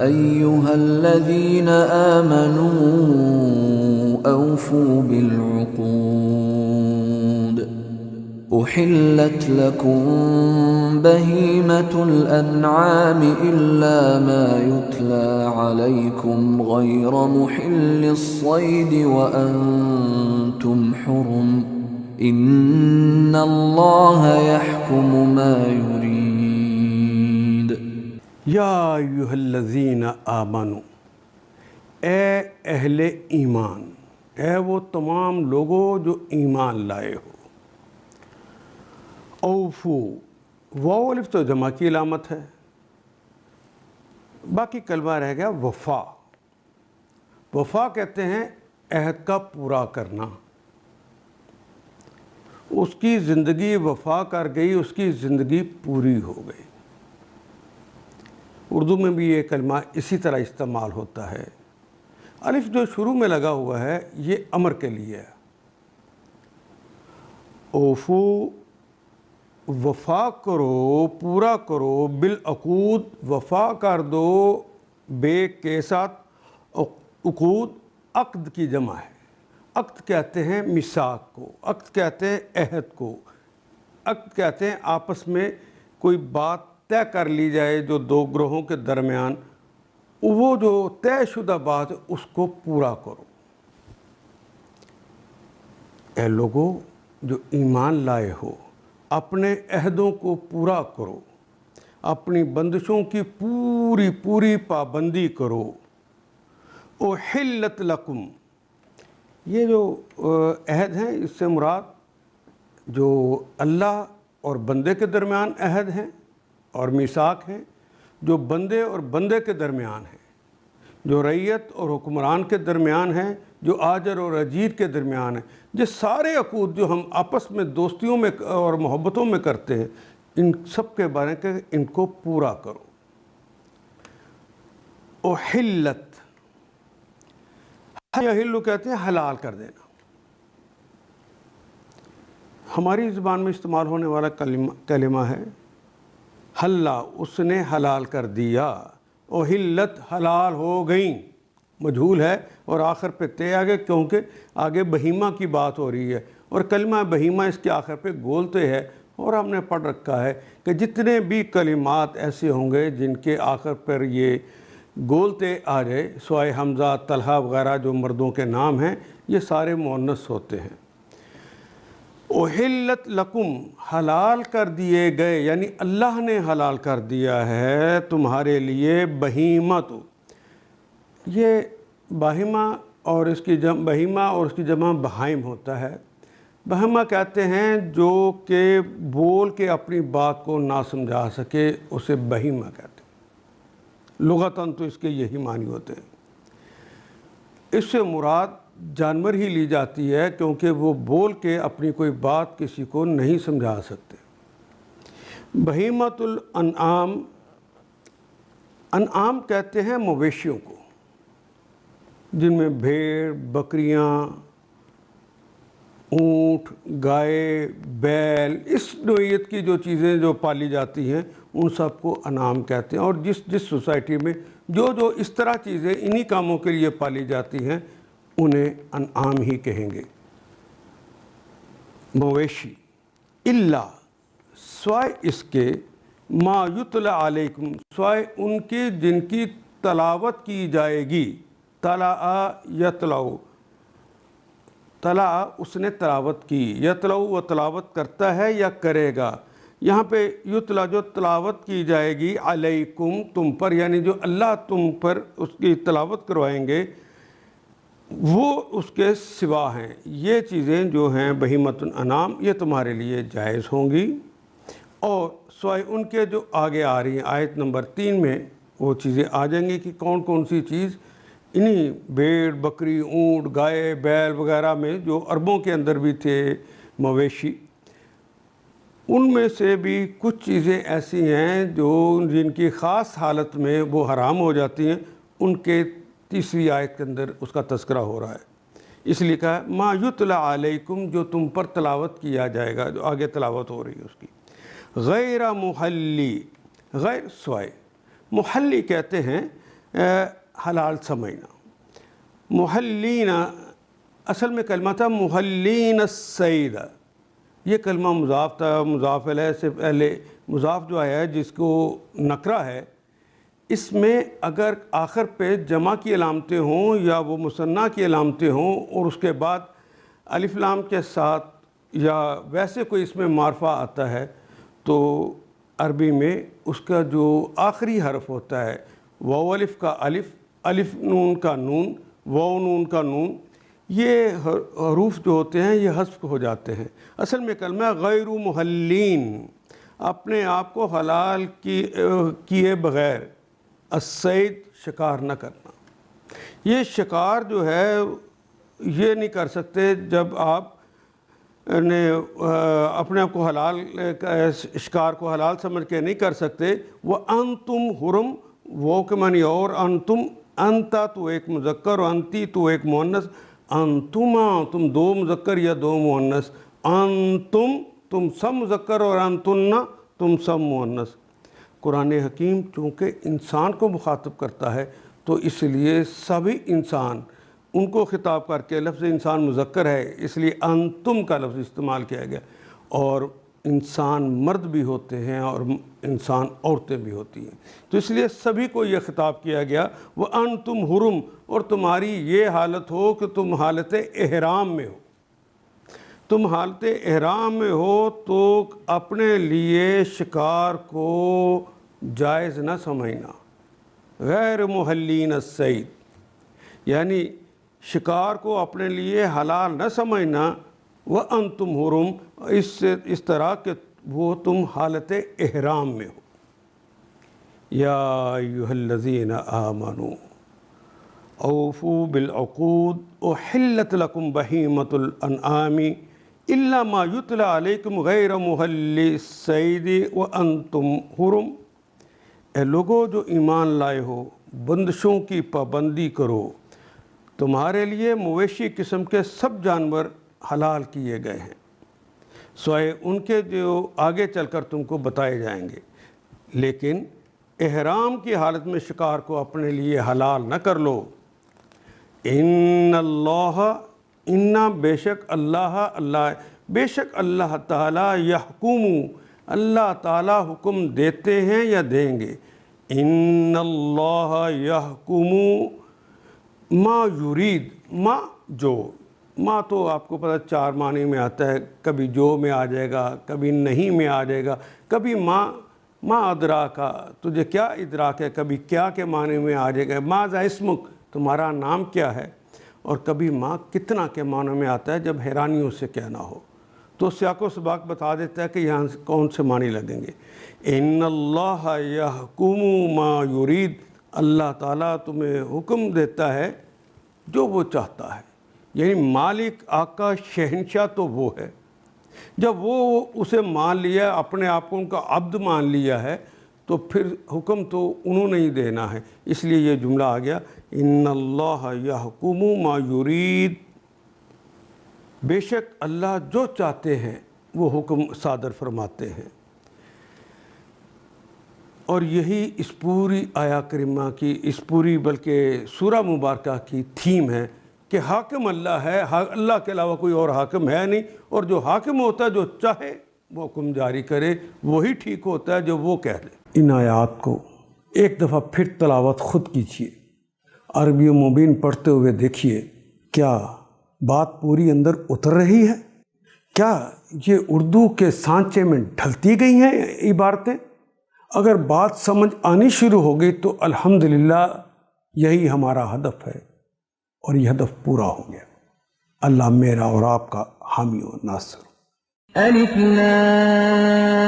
أيها الذين آمنوا أوفوا بالعقود أحلت لكم بهيمة الأنعام إلا ما يتلى عليكم غير محل الصيد وأنتم حرم إن الله يحكم ما يريد یا ایھا الذین آمنو، اے اہل ایمان، اے وہ تمام لوگوں جو ایمان لائے ہو۔ اوفو، واو الف تو جمع کی علامت ہے، باقی کلمہ رہ گیا وفا۔ وفا کہتے ہیں عہد کا پورا کرنا۔ اس کی زندگی وفا کر گئی، اس کی زندگی پوری ہو گئی۔ اردو میں بھی یہ کلمہ اسی طرح استعمال ہوتا ہے۔ الف جو شروع میں لگا ہوا ہے یہ امر کے لیے ہے۔ اوفو، وفا کرو، پورا کرو، بالعقود، وفا کر دو، بے کے ساتھ، عقود عقد کی جمع ہے۔ عقد کہتے ہیں میثاق کو، عقد کہتے ہیں عہد کو، عقد کہتے ہیں آپس میں کوئی بات طے کر لی جائے جو دو گروہوں کے درمیان، وہ جو طے شدہ بات ہے اس کو پورا کرو۔ اے لوگوں جو ایمان لائے ہو، اپنے عہدوں کو پورا کرو، اپنی بندشوں کی پوری پوری پابندی کرو۔ احلت لکم، یہ جو عہد ہیں اس سے مراد جو اللہ اور بندے کے درمیان عہد ہیں اور میثاق ہیں، جو بندے اور بندے کے درمیان ہیں، جو رعیت اور حکمران کے درمیان ہیں، جو آجر اور اجیر کے درمیان ہیں، یہ سارے عقود جو ہم آپس میں دوستیوں میں اور محبتوں میں کرتے ہیں، ان سب کے بارے میں ان کو پورا کرو۔ احلت، یحل کہتے ہیں حلال کر دینا۔ ہماری زبان میں استعمال ہونے والا کلمہ ہے حلّا، اس نے حلال کر دیا۔ احلت، حلال ہو گئیں، مجہول ہے اور آخر پہ تے آگے، کیونکہ آگے بہیمہ کی بات ہو رہی ہے اور کلمہ بہیمہ اس کے آخر پہ گولتے ہے، اور ہم نے پڑھ رکھا ہے کہ جتنے بھی کلمات ایسے ہوں گے جن کے آخر پر یہ گولتے آ جائے، سوائے حمزہ، طلحہ وغیرہ جو مردوں کے نام ہیں، یہ سارے مؤنث ہوتے ہیں۔ احلت لکم، حلال کر دیے گئے، یعنی اللہ نے حلال کر دیا ہے تمہارے لیے بہیمت، یہ بہیمہ اور اس کی جمع بہائم ہوتا ہے۔ بہیمہ کہتے ہیں جو کہ بول کے اپنی بات کو نہ سمجھا سکے، اسے بہیمہ کہتے ہیں۔ لغتاً تو اس کے یہی معنی ہوتے ہیں۔ اس سے مراد جانور ہی لی جاتی ہے کیونکہ وہ بول کے اپنی کوئی بات کسی کو نہیں سمجھا سکتے۔ بہیمۃ الانعام، انعام کہتے ہیں مویشیوں کو، جن میں بھیڑ، بکریاں، اونٹ، گائے، بیل، اس نوعیت کی جو چیزیں جو پالی جاتی ہیں ان سب کو انعام کہتے ہیں۔ اور جس سوسائٹی میں جو اس طرح چیزیں انہی کاموں کے لیے پالی جاتی ہیں انہیں انعام ہی کہیں گے، مویشی۔ الا، سوائے اس کے، ما یتلا علیکم، سوائے ان کے جن کی تلاوت کی جائے گی۔ تلا یتلو، تلا اس نے تلاوت کی، یتلو وہ تلاوت کرتا ہے یا کرے گا۔ یہاں پہ یتلا جو تلاوت کی جائے گی، علیکم تم پر، یعنی جو اللہ تم پر اس کی تلاوت کروائیں گے وہ اس کے سوا ہیں۔ یہ چیزیں جو ہیں بہیمۃ الانعام، یہ تمہارے لیے جائز ہوں گی، اور سوائے ان کے جو آگے آ رہی ہیں آیت نمبر 3 میں وہ چیزیں آ جائیں گی کہ کون کون سی چیز انہی بھیڑ، بکری، اونٹ، گائے، بیل وغیرہ میں جو عربوں کے اندر بھی تھے مویشی، ان میں سے بھی کچھ چیزیں ایسی ہیں جو جن کی خاص حالت میں وہ حرام ہو جاتی ہیں، ان کے تیسری آیت کے اندر اس کا تذکرہ ہو رہا ہے۔ اس لیے کہا ما یتلا علیکم، جو تم پر تلاوت کیا جائے گا، جو آگے تلاوت ہو رہی ہے اس کی۔ غیر محلی، غیر سوائے، محلی کہتے ہیں حلال سمجھنا. محلین اصل میں کلمہ تھا محلین الصید. یہ کلمہ مضاف تھا, مضاف الیہ سے پہلے مضاف جو آیا ہے جس کو نکرہ ہے, اس میں اگر آخر پہ جمع کی علامتیں ہوں یا وہ مثنیٰ کی علامتیں ہوں اور اس کے بعد الف لام کے ساتھ یا ویسے کوئی اس میں معرفہ آتا ہے تو عربی میں اس کا جو آخری حرف ہوتا ہے واو الف کا الف, الف نون کا نون, واو نون کا نون, یہ حروف جو ہوتے ہیں یہ حذف ہو جاتے ہیں. اصل میں کلمہ غیر محلین, اپنے آپ کو حلال کیے بغیر, الصید شکار نہ کرنا. یہ شکار جو ہے یہ نہیں کر سکتے جب آپ نے اپنے آپ کو حلال شکار کو حلال سمجھ کے نہیں کر سکتے. وہ انتم حرم, وہ کے معنی اور, انتم انتا تو ایک مذکر اور انتی تو ایک مؤنث, انتما تم دو مذکر یا دو مؤنث, انتم تم سب مذکر اور انتنا تم سب مؤنث. قرآن حکیم چونکہ انسان کو مخاطب کرتا ہے تو اس لیے سبھی انسان ان کو خطاب کر کے, لفظ انسان مذکر ہے اس لیے انتم کا لفظ استعمال کیا گیا, اور انسان مرد بھی ہوتے ہیں اور انسان عورتیں بھی ہوتی ہیں تو اس لیے سبھی کو یہ خطاب کیا گیا. وہ انتم حرم, اور تمہاری یہ حالت ہو کہ تم حالت احرام میں ہو. تم حالت احرام میں ہو تو اپنے لیے شکار کو جائز نہ سمجھنا. غیر محلین الصید یعنی شکار کو اپنے لیے حلال نہ سمجھنا. وَأَنْتُمْ حُرُمْ اس طرح کہ وہ تم حالت احرام میں ہو. یا ایھا الذین آمنوا اوفوا بالعقود احلت لکم بہیمۃ الانعام الا ما یتلی علیکم غیر محلی الصید وانتم حرم. اے لوگو جو ایمان لائے ہو, بندشوں کی پابندی کرو. تمہارے لیے مویشی قسم کے سب جانور حلال کیے گئے ہیں سوائے ان کے جو آگے چل کر تم کو بتائے جائیں گے, لیکن احرام کی حالت میں شکار کو اپنے لیے حلال نہ کر لو. ان اللہ, انا بے شک بے شک اللہ تعالیٰ یحکم, اللہ تعالیٰ حکم دیتے ہیں یا دیں گے. ان اللہ یحکم ما یرید, ما جو, ما تو آپ کو پتہ چار معنی میں آتا ہے, کبھی جو میں آ جائے گا, کبھی نہیں میں آ جائے گا, کبھی ما ادراکا تجھے کیا ادراک ہے, کبھی کیا کے معنی میں آ جائے گا, ما ذا اسمک تمہارا نام کیا ہے, اور کبھی ما کتنا کے معنی میں آتا ہے جب حیرانیوں سے کہنا ہو تو سیاق و سباق بتا دیتا ہے کہ یہاں سے کون سے معنی لگیں گے. ان اللہ یحکم ما یرید, اللہ تعالیٰ تمہیں حکم دیتا ہے جو وہ چاہتا ہے. یعنی مالک, آقا, شہنشاہ تو وہ ہے. جب وہ اسے مان لیا, اپنے آپ کو ان کا عبد مان لیا ہے, تو پھر حکم تو انہوں نے ہی دینا ہے. اس لیے یہ جملہ آ گیا ان اللہ یحکم ما یرید, بے شک اللہ جو چاہتے ہیں وہ حکم صادر فرماتے ہیں. اور یہی اس پوری آیا کریمہ کی, اس پوری بلکہ سورہ مبارکہ کی تھیم ہے کہ حاکم اللہ ہے, اللہ کے علاوہ کوئی اور حاکم ہے نہیں, اور جو حاکم ہوتا ہے جو چاہے وہ حکم جاری کرے وہی ٹھیک ہوتا ہے جو وہ کہہ دے. ان آیات کو ایک دفعہ پھر تلاوت خود کیجیے, عربی و مبین پڑھتے ہوئے دیکھیے کیا بات پوری اندر اتر رہی ہے, کیا یہ اردو کے سانچے میں ڈھلتی گئی ہیں عبارتیں. اگر بات سمجھ آنی شروع ہو گئی تو الحمدللہ یہی ہمارا ہدف ہے, اور یہ ہدف پورا ہو گیا. اللہ میرا اور آپ کا حامی و ناصر. الف لام